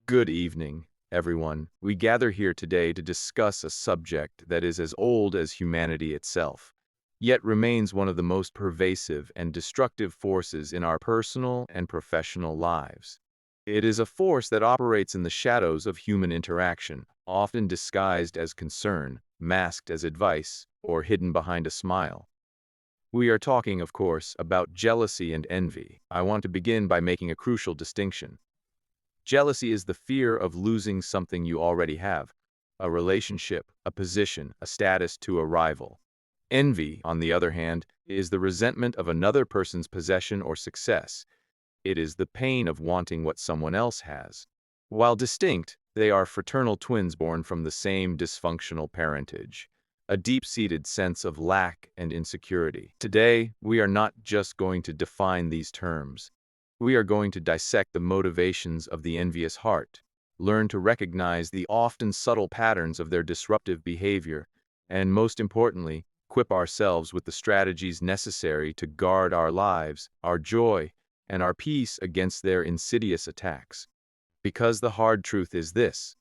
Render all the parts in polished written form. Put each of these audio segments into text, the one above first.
Good evening, everyone. We gather here today to discuss a subject that is as old as humanity itself, yet remains one of the most pervasive and destructive forces in our personal and professional lives. It is a force that operates in the shadows of human interaction, often disguised as concern, masked as advice, or hidden behind a smile. We are talking, of course, about jealousy and envy. I want to begin by making a crucial distinction. Jealousy is the fear of losing something you already have, a relationship, a position, a status to a rival. Envy, on the other hand, is the resentment of another person's possession or success. It is the pain of wanting what someone else has. While distinct, they are fraternal twins born from the same dysfunctional parentage, a deep-seated sense of lack and insecurity. Today, we are not just going to define these terms. We are going to dissect the motivations of the envious heart, learn to recognize the often subtle patterns of their disruptive behavior, and most importantly, equip ourselves with the strategies necessary to guard our lives, our joy, and our peace against their insidious attacks. Because the hard truth is this: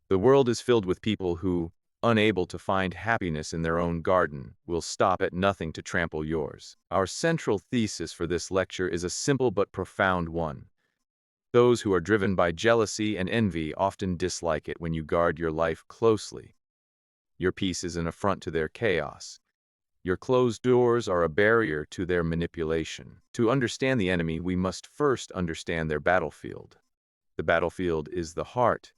the world is filled with people who, unable to find happiness in their own garden, will stop at nothing to trample yours. Our central thesis for this lecture is a simple but profound one. Those who are driven by jealousy and envy often dislike it when you guard your life closely. Your peace is an affront to their chaos. Your closed doors are a barrier to their manipulation. To understand the enemy, we must first understand their battlefield. The battlefield is the heart.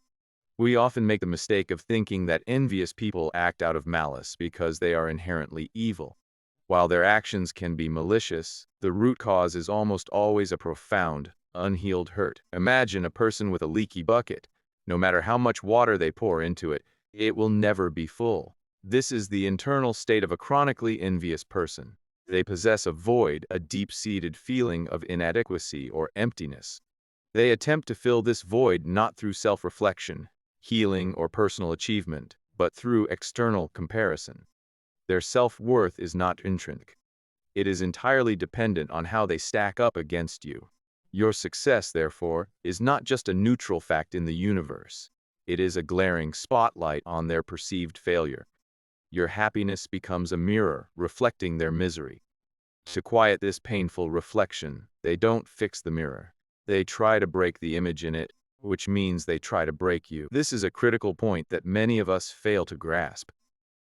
We often make the mistake of thinking that envious people act out of malice because they are inherently evil. While their actions can be malicious, the root cause is almost always a profound, unhealed hurt. Imagine a person with a leaky bucket. No matter how much water they pour into it, it will never be full. This is the internal state of a chronically envious person. They possess a void, a deep-seated feeling of inadequacy or emptiness. They attempt to fill this void not through self-reflection, healing, or personal achievement, but through external comparison. Their self-worth is not intrinsic. It is entirely dependent on how they stack up against you. Your success, therefore, is not just a neutral fact in the universe. It is a glaring spotlight on their perceived failure. Your happiness becomes a mirror, reflecting their misery. To quiet this painful reflection, they don't fix the mirror. They try to break the image in it, which means they try to break you. This is a critical point that many of us fail to grasp.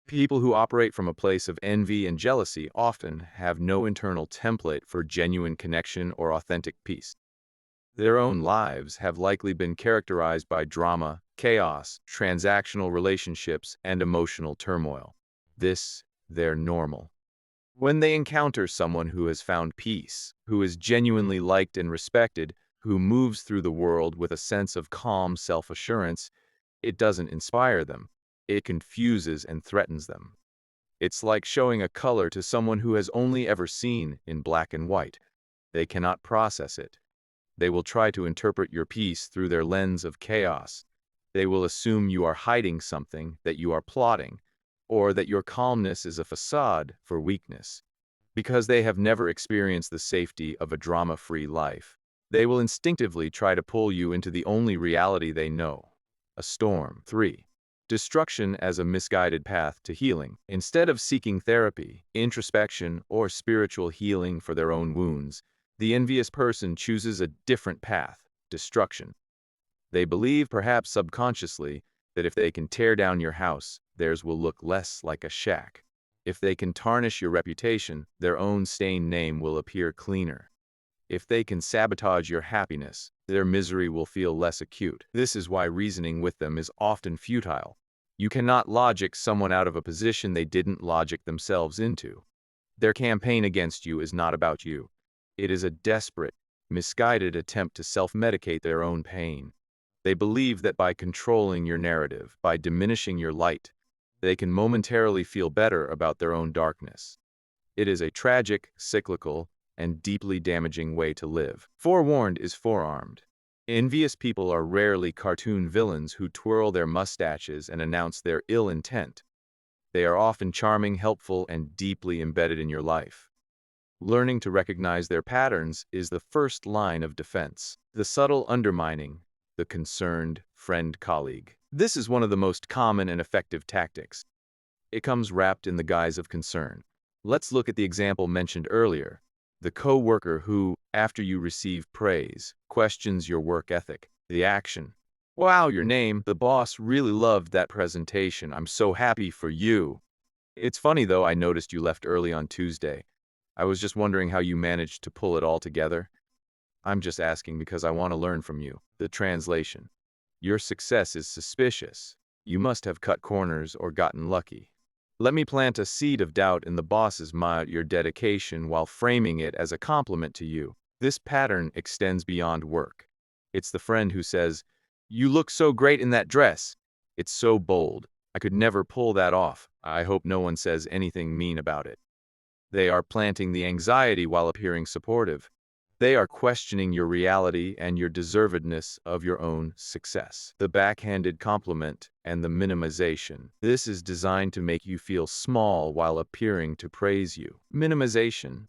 People who operate from a place of envy and jealousy often have no internal template for genuine connection or authentic peace. Their own lives have likely been characterized by drama, chaos, transactional relationships, and emotional turmoil. This, their normal. When they encounter someone who has found peace, who is genuinely liked and respected, who moves through the world with a sense of calm self-assurance, it doesn't inspire them. It confuses and threatens them. It's like showing a color to someone who has only ever seen in black and white. They cannot process it. They will try to interpret your peace through their lens of chaos. They will assume you are hiding something, that you are plotting, or that your calmness is a facade for weakness. Because they have never experienced the safety of a drama-free life, they will instinctively try to pull you into the only reality they know, a storm. 3. Destruction as a misguided path to healing. Instead of seeking therapy, introspection, or spiritual healing for their own wounds, the envious person chooses a different path: destruction. They believe, perhaps subconsciously, that if they can tear down your house, theirs will look less like a shack. If they can tarnish your reputation, their own stained name will appear cleaner. If they can sabotage your happiness, their misery will feel less acute. This is why reasoning with them is often futile. You cannot logic someone out of a position they didn't logic themselves into. Their campaign against you is not about you. It is a desperate, misguided attempt to self-medicate their own pain. They believe that by controlling your narrative, by diminishing your light, they can momentarily feel better about their own darkness. It is a tragic, cyclical, and deeply damaging way to live. Forewarned is forearmed. Envious people are rarely cartoon villains who twirl their mustaches and announce their ill intent. They are often charming, helpful, and deeply embedded in your life. Learning to recognize their patterns is the first line of defense. The subtle undermining, the concerned friend colleague. This is one of the most common and effective tactics. It comes wrapped in the guise of concern. Let's look at the example mentioned earlier. The co-worker who, after you receive praise, questions your work ethic. The action. Wow, your name. The boss really loved that presentation. I'm so happy for you. It's funny though, I noticed you left early on Tuesday. I was just wondering how you managed to pull it all together. I'm just asking because I want to learn from you. The translation. Your success is suspicious. You must have cut corners or gotten lucky. Let me plant a seed of doubt in the boss's mind your dedication while framing it as a compliment to you. This pattern extends beyond work. It's the friend who says, "You look so great in that dress. It's so bold. I could never pull that off. I hope no one says anything mean about it." They are planting the anxiety while appearing supportive. They are questioning your reality and your deservedness of your own success. The backhanded compliment and the minimization. This is designed to make you feel small while appearing to praise you. Minimization.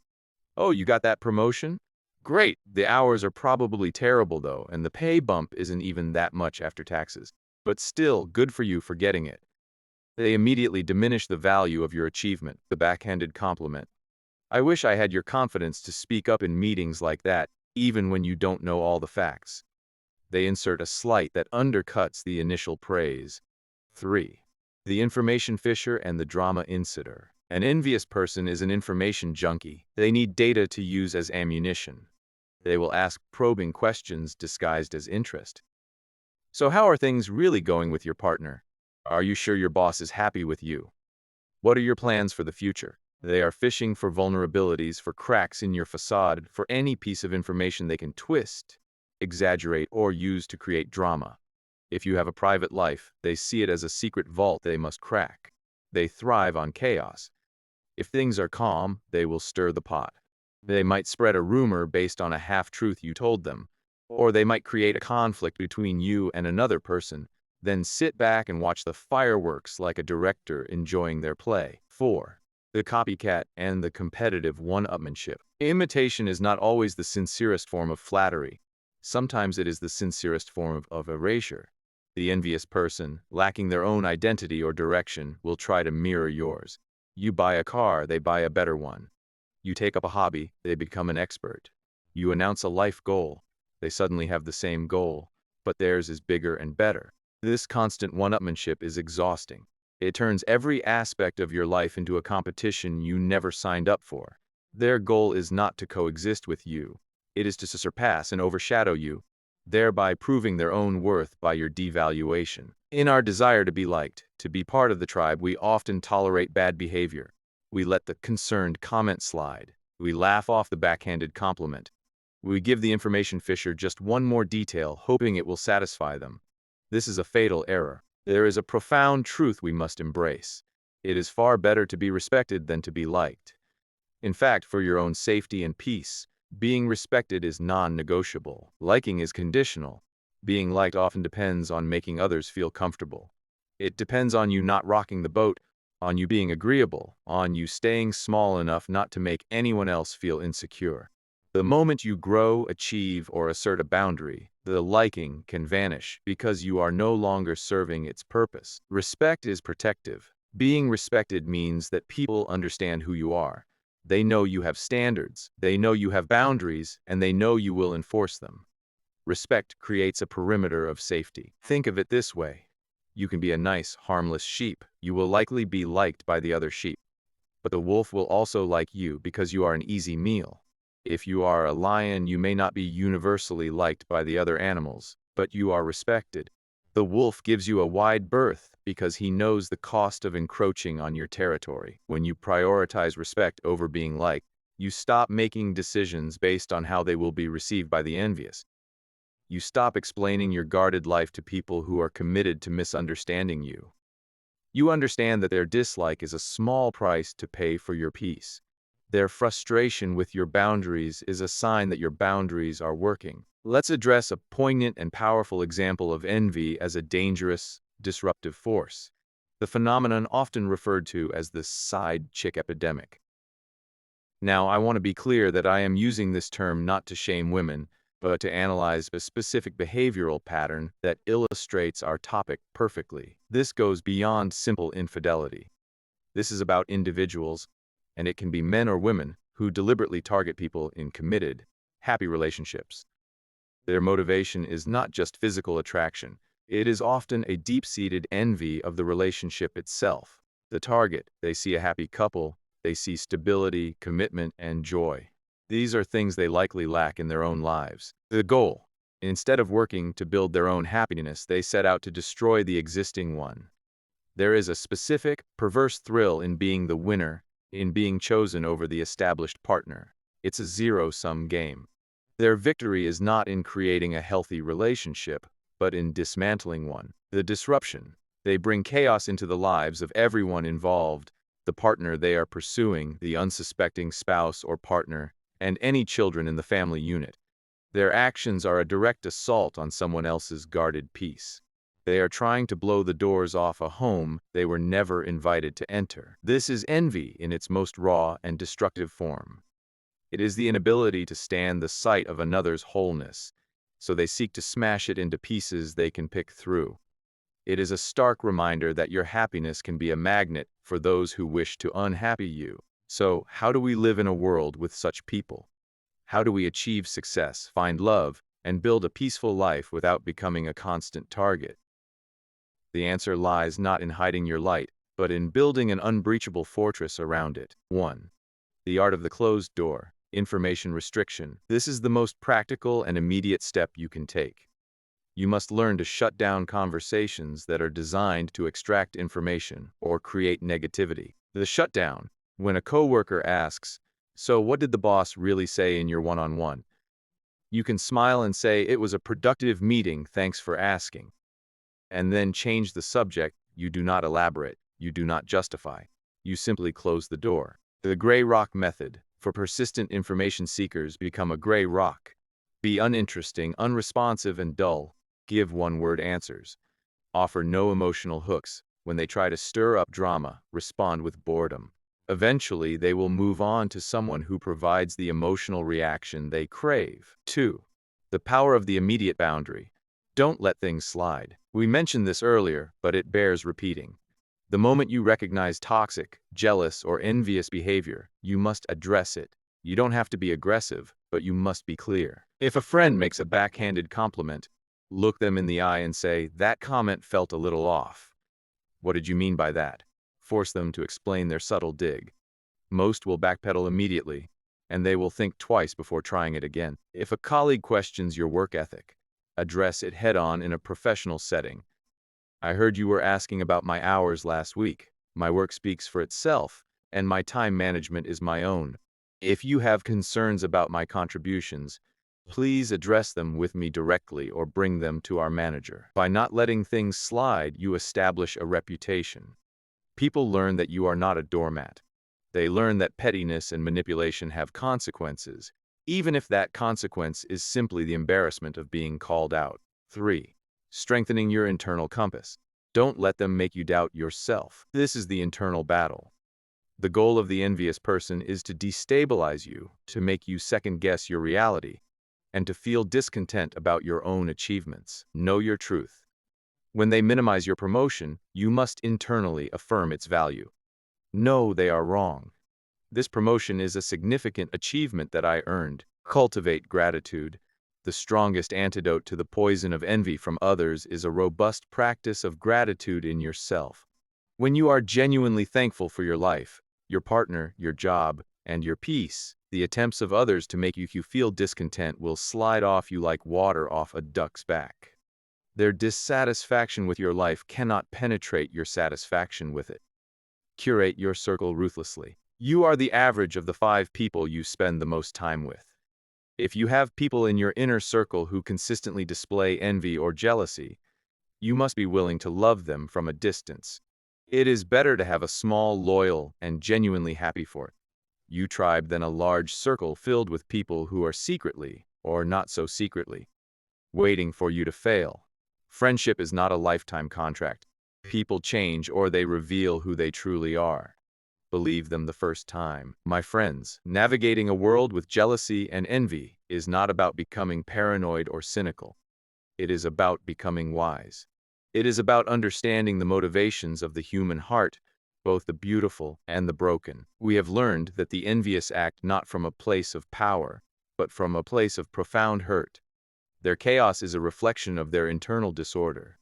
Oh, you got that promotion? Great. The hours are probably terrible though, and the pay bump isn't even that much after taxes. But still, good for you for getting it. They immediately diminish the value of your achievement. The backhanded compliment. I wish I had your confidence to speak up in meetings like that, even when you don't know all the facts. They insert a slight that undercuts the initial praise. 3. The information fisher and the drama inciter. An envious person is an information junkie. They need data to use as ammunition. They will ask probing questions disguised as interest. So how are things really going with your partner? Are you sure your boss is happy with you? What are your plans for the future? They are fishing for vulnerabilities, for cracks in your facade, for any piece of information they can twist, exaggerate, or use to create drama. If you have a private life, they see it as a secret vault they must crack. They thrive on chaos. If things are calm, they will stir the pot. They might spread a rumor based on a half-truth you told them, or they might create a conflict between you and another person, then sit back and watch the fireworks like a director enjoying their play. 4. The copycat and the competitive one-upmanship. Imitation is not always the sincerest form of flattery. Sometimes it is the sincerest form of erasure. The envious person, lacking their own identity or direction, will try to mirror yours. You buy a car, they buy a better one. You take up a hobby, they become an expert. You announce a life goal, they suddenly have the same goal, but theirs is bigger and better. This constant one-upmanship is exhausting. It turns every aspect of your life into a competition you never signed up for. Their goal is not to coexist with you. It is to surpass and overshadow you, thereby proving their own worth by your devaluation. In our desire to be liked, to be part of the tribe, we often tolerate bad behavior. We let the concerned comment slide. We laugh off the backhanded compliment. We give the information fisher just one more detail, hoping it will satisfy them. This is a fatal error. There is a profound truth we must embrace. It is far better to be respected than to be liked. In fact, for your own safety and peace, being respected is non-negotiable. Liking is conditional. Being liked often depends on making others feel comfortable. It depends on you not rocking the boat, on you being agreeable, on you staying small enough not to make anyone else feel insecure. The moment you grow, achieve, or assert a boundary, the liking can vanish because you are no longer serving its purpose. Respect is protective. Being respected means that people understand who you are. They know you have standards, they know you have boundaries, and they know you will enforce them. Respect creates a perimeter of safety. Think of it this way. You can be a nice, harmless sheep. You will likely be liked by the other sheep. But the wolf will also like you because you are an easy meal. If you are a lion, you may not be universally liked by the other animals, but you are respected. The wolf gives you a wide berth because he knows the cost of encroaching on your territory. When you prioritize respect over being liked, you stop making decisions based on how they will be received by the envious. You stop explaining your guarded life to people who are committed to misunderstanding you. You understand that their dislike is a small price to pay for your peace. Their frustration with your boundaries is a sign that your boundaries are working. Let's address a poignant and powerful example of envy as a dangerous, disruptive force. The phenomenon often referred to as the side chick epidemic. Now, I want to be clear that I am using this term not to shame women, but to analyze a specific behavioral pattern that illustrates our topic perfectly. This goes beyond simple infidelity. This is about individuals, and it can be men or women, who deliberately target people in committed, happy relationships. Their motivation is not just physical attraction. It is often a deep-seated envy of the relationship itself. The target, they see a happy couple, they see stability, commitment, and joy. These are things they likely lack in their own lives. The goal, instead of working to build their own happiness, they set out to destroy the existing one. There is a specific, perverse thrill in being the winner, in being chosen over the established partner. It's a zero-sum game. Their victory is not in creating a healthy relationship, but in dismantling one. The disruption. They bring chaos into the lives of everyone involved, the partner they are pursuing, the unsuspecting spouse or partner, and any children in the family unit. Their actions are a direct assault on someone else's guarded peace. They are trying to blow the doors off a home they were never invited to enter. This is envy in its most raw and destructive form. It is the inability to stand the sight of another's wholeness, so they seek to smash it into pieces they can pick through. It is a stark reminder that your happiness can be a magnet for those who wish to unhappy you. So, how do we live in a world with such people? How do we achieve success, find love, and build a peaceful life without becoming a constant target? The answer lies not in hiding your light, but in building an unbreachable fortress around it. 1. The art of the closed door. Information restriction. This is the most practical and immediate step you can take. You must learn to shut down conversations that are designed to extract information or create negativity. The shutdown. When a coworker asks, "So what did the boss really say in your one-on-one?" You can smile and say, "It was a productive meeting, thanks for asking." And then change the subject. You do not elaborate. You do not justify. You simply close the door. The gray rock method. For persistent information seekers, become a gray rock. Be uninteresting, unresponsive, and dull. Give one-word answers. Offer no emotional hooks. When they try to stir up drama, respond with boredom. Eventually, they will move on to someone who provides the emotional reaction they crave. 2. The power of the immediate boundary. Don't let things slide. We mentioned this earlier, but it bears repeating. The moment you recognize toxic, jealous, or envious behavior, you must address it. You don't have to be aggressive, but you must be clear. If a friend makes a backhanded compliment, look them in the eye and say, "That comment felt a little off. What did you mean by that?" Force them to explain their subtle dig. Most will backpedal immediately, and they will think twice before trying it again. If a colleague questions your work ethic, address it head-on in a professional setting. "I heard you were asking about my hours last week. My work speaks for itself, and my time management is my own. If you have concerns about my contributions, please address them with me directly or bring them to our manager." By not letting things slide, you establish a reputation. People learn that you are not a doormat. They learn that pettiness and manipulation have consequences, even if that consequence is simply the embarrassment of being called out. 3. Strengthening your internal compass. Don't let them make you doubt yourself. This is the internal battle. The goal of the envious person is to destabilize you, to make you second-guess your reality, and to feel discontent about your own achievements. Know your truth. When they minimize your promotion, you must internally affirm its value. No, they are wrong. This promotion is a significant achievement that I earned. Cultivate gratitude. The strongest antidote to the poison of envy from others is a robust practice of gratitude in yourself. When you are genuinely thankful for your life, your partner, your job, and your peace, the attempts of others to make you feel discontent will slide off you like water off a duck's back. Their dissatisfaction with your life cannot penetrate your satisfaction with it. Curate your circle ruthlessly. You are the average of the 5 people you spend the most time with. If you have people in your inner circle who consistently display envy or jealousy, you must be willing to love them from a distance. It is better to have a small, loyal, and genuinely happy for you tribe than a large circle filled with people who are secretly, or not so secretly, waiting for you to fail. Friendship is not a lifetime contract. People change or they reveal who they truly are. Believe them the first time. My friends, navigating a world with jealousy and envy is not about becoming paranoid or cynical. It is about becoming wise. It is about understanding the motivations of the human heart, both the beautiful and the broken. We have learned that the envious act not from a place of power, but from a place of profound hurt. Their chaos is a reflection of their internal disorder.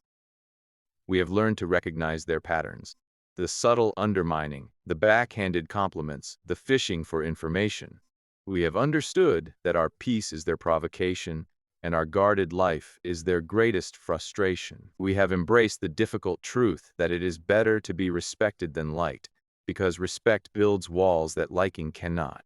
We have learned to recognize their patterns. The subtle undermining, the backhanded compliments, the fishing for information. We have understood that our peace is their provocation, and our guarded life is their greatest frustration. We have embraced the difficult truth that it is better to be respected than liked, because respect builds walls that liking cannot.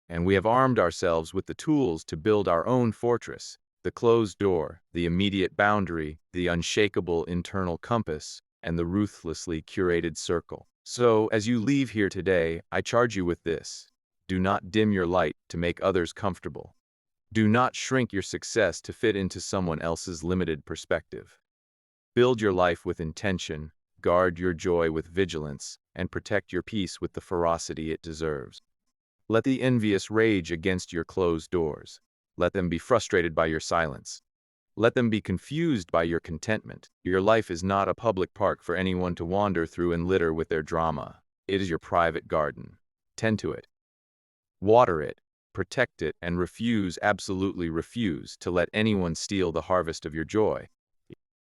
And we have armed ourselves with the tools to build our own fortress, the closed door, the immediate boundary, the unshakable internal compass, and the ruthlessly curated circle. So, as you leave here today, I charge you with this. Do not dim your light to make others comfortable. Do not shrink your success to fit into someone else's limited perspective. Build your life with intention, guard your joy with vigilance, and protect your peace with the ferocity it deserves. Let the envious rage against your closed doors. Let them be frustrated by your silence. Let them be confused by your contentment. Your life is not a public park for anyone to wander through and litter with their drama. It is your private garden. Tend to it. Water it, protect it, and absolutely refuse, to let anyone steal the harvest of your joy.